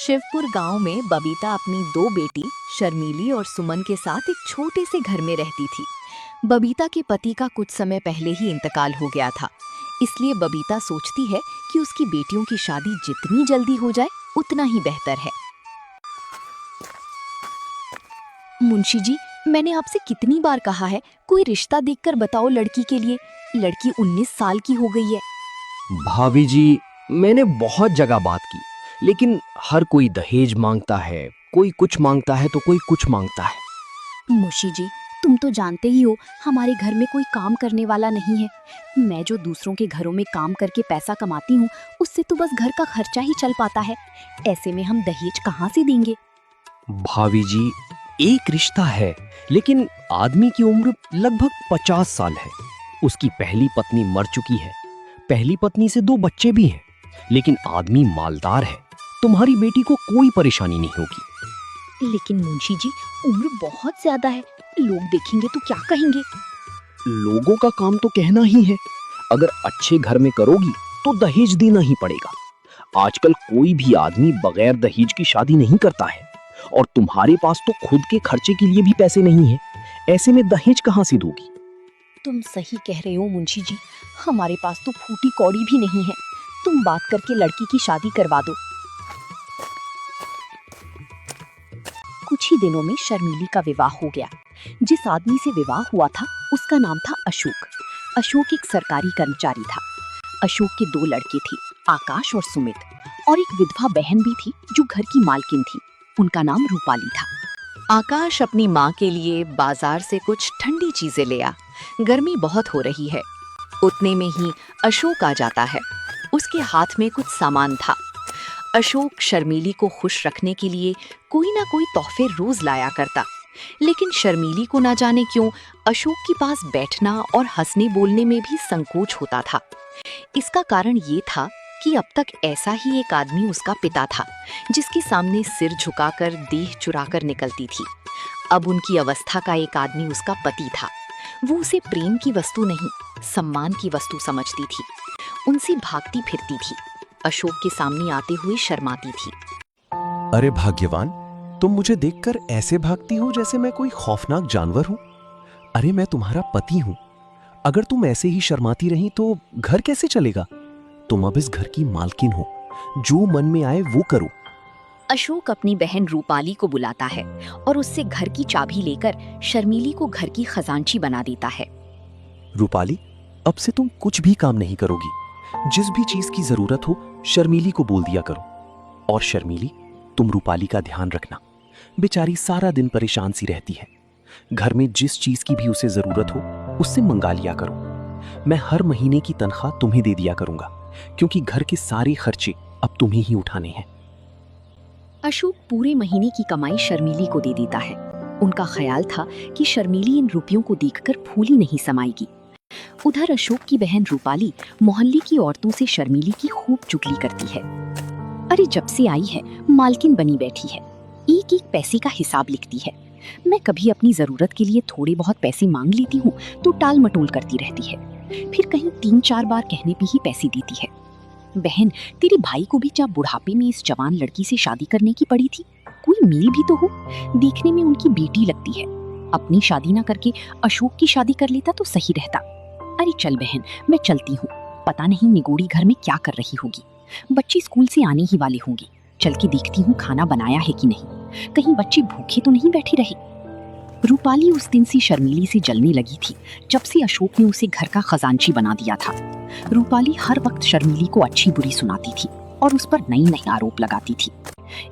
शिवपुर गांव में बबीता अपनी दो बेटी शर्मीली और सुमन के साथ एक छोटे से घर में रहती थी। बबीता के पति का कुछ समय पहले ही इंतकाल हो गया था, इसलिए बबीता सोचती है कि उसकी बेटियों की शादी जितनी जल्दी हो जाए उतना ही बेहतर है। मुंशी जी, मैंने आपसे कितनी बार कहा है कोई रिश्ता देखकर बताओ लड़की के लिए। लड़की 19 साल की हो गई है। भाभी जी, मैंने बहुत जगह बात की, लेकिन हर कोई दहेज मांगता है, कोई कुछ मांगता है तो कोई कुछ मांगता है। मुंशी जी, तुम तो जानते ही हो हमारे घर में कोई काम करने वाला नहीं है। मैं जो दूसरों के घरों में काम करके पैसा कमाती हूँ उससे तो बस घर का खर्चा ही चल पाता है। ऐसे में हम दहेज कहाँ से देंगे? भाभी जी, एक रिश्ता है, लेकिन आदमी की उम्र लगभग 50 साल है। उसकी पहली पत्नी मर चुकी है, पहली पत्नी से 2 बच्चे भी हैं, लेकिन आदमी मालदार है। तुम्हारी बेटी को कोई परेशानी नहीं होगी। लेकिन मुंशी जी, उम्र बहुत ज्यादा है, लोग देखेंगे तो क्या कहेंगे? लोगों का काम तो कहना ही है। अगर अच्छे घर में करोगी तो दहेज देना ही पड़ेगा। आजकल कोई भी आदमी बगैर दहेज की शादी नहीं करता है, और तुम्हारे पास तो खुद के खर्चे के लिए भी पैसे नहीं है। ऐसे में दहेज कहाँ से दोगी? तुम सही कह रहे हो मुंशी जी, हमारे पास तो फूटी कौड़ी भी नहीं है। तुम बात करके लड़की की शादी करवा दो। कुछ ही दिनों में शर्मीली का विवाह हो गया। जिस आदमी से विवाह हुआ था उसका नाम था अशोक। अशोक एक सरकारी कर्मचारी था। अशोक के 2 लड़के थे, आकाश और सुमित, और एक विधवा बहन भी थी जो घर की मालकिन थी। उनका नाम रूपाली था। आकाश अपनी माँ के लिए बाजार से कुछ ठंडी चीजें ले आ। गर्मी बहुत हो रही है। उतने में ही अशोक आ जाता है। उसके हाथ में कुछ सामान था। अशोक शर्मीली को खुश रखने के लिए कोई ना कोई तोहफे रोज लाया करता, लेकिन शर्मीली को ना जाने क्यों अशोक के पास बैठना और हंसने बोलने में भी संकोच होता था। इसका कारण ये था कि अब तक ऐसा ही एक आदमी उसका पिता था, जिसके सामने सिर झुकाकर देह चुराकर निकलती थी। अब उनकी अवस्था का एक आदमी उसका पति था। वो उसे प्रेम की वस्तु नहीं, सम्मान की वस्तु समझती थी। उनसे भागती फिरती थी। अशोक के सामने आते हुए शर्माती थी। अरे भाग्यवान, तुम मुझे देखकर ऐसे भागती हो जैसे मैं कोई खौफनाक जानवर हूं। अरे मैं तुम्हारा पति हूं। अगर तुम ऐसे ही शर्माती रही तो घर कैसे चलेगा? तुम अब इस घर की मालकिन हो, जो मन में आए वो करो। अशोक अपनी बहन रूपाली को बुलाता है और उससे घर की चाबी लेकर शर्मीली को घर की खजांची बना देता है। रूपाली, अब से तुम कुछ भी काम नहीं करोगी। जिस भी चीज की जरूरत हो शर्मीली को बोल दिया करो। और शर्मीली, तुम रूपाली का ध्यान रखना। बेचारी सारा दिन परेशान सी रहती है। घर में जिस चीज की भी उसे जरूरत हो उससे मंगा लिया करो। मैं हर महीने की तनख्वाह तुम्हें दे दिया करूंगा, क्योंकि घर के सारे खर्चे अब तुम्हें ही उठाने हैं। अशोक पूरे महीने की कमाई शर्मीली को दे देता है। उनका ख्याल था कि शर्मीली इन रुपयों को देखकर फूली नहीं समाएगी। उधर अशोक की बहन रूपाली मोहल्ले की औरतों से शर्मीली की खूब चुगली करती है। अरे जब से आई है मालकिन बनी बैठी है, एक एक पैसे का हिसाब लिखती है। मैं कभी अपनी जरूरत के लिए थोड़े बहुत पैसे मांग लेती हूँ तो टाल मटोल करती रहती है, फिर कहीं 3-4 बार कहने पे ही पैसे देती है। बहन, तेरे भाई को भी जब बुढ़ापे में इस जवान लड़की से शादी करने की पड़ी थी, कोई मेल भी तो हो। देखने में उनकी बेटी लगती है। अपनी शादी ना करके अशोक की शादी कर लेता तो सही रहता। अरे चल बहन, मैं चलती हूँ। पता नहीं निगोड़ी घर में क्या कर रही होगी। बच्चे स्कूल से आने ही वाले होंगे। चल के देखती हूँ खाना बनाया है कि नहीं, कहीं बच्चे भूखे तो नहीं बैठे रहे। रूपाली उस दिन से शर्मीली से जलने लगी थी जब से अशोक ने उसे घर का खजांची बना दिया था। रूपाली हर वक्त शर्मीली को अच्छी बुरी सुनाती थी और उस पर नई नई आरोप लगाती थी।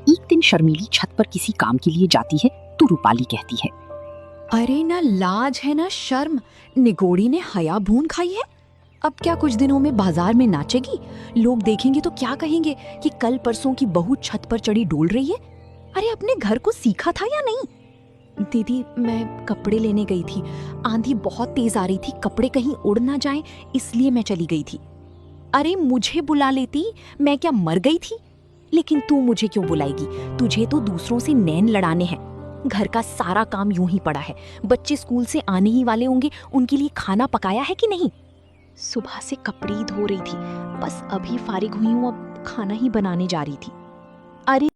एक दिन शर्मीली छत पर किसी काम के लिए जाती है तो रूपाली कहती है, अरे ना लाज है ना शर्म, निगोड़ी ने हया भून खाई है। अब क्या कुछ दिनों में बाजार में नाचेगी? लोग देखेंगे तो क्या कहेंगे कि कल परसों की बहू छत पर चढ़ी डोल रही है। अरे अपने घर को सीखा था या नहीं? दीदी, मैं कपड़े लेने गई थी। आंधी बहुत तेज आ रही थी, कपड़े कहीं उड़ ना जाएं, इसलिए मैं चली गई थी। अरे मुझे बुला लेती, मैं क्या मर गई थी? लेकिन तू मुझे क्यों बुलाएगी? तुझे तो दूसरों से नैन लड़ाने हैं। घर का सारा काम यूं ही पड़ा है। बच्चे स्कूल से आने ही वाले होंगे, उनके लिए खाना पकाया है कि नहीं? सुबह से कपड़े ही धो रही थी, बस अभी फारिग हुई हूं, अब खाना ही बनाने जा रही थी। अरे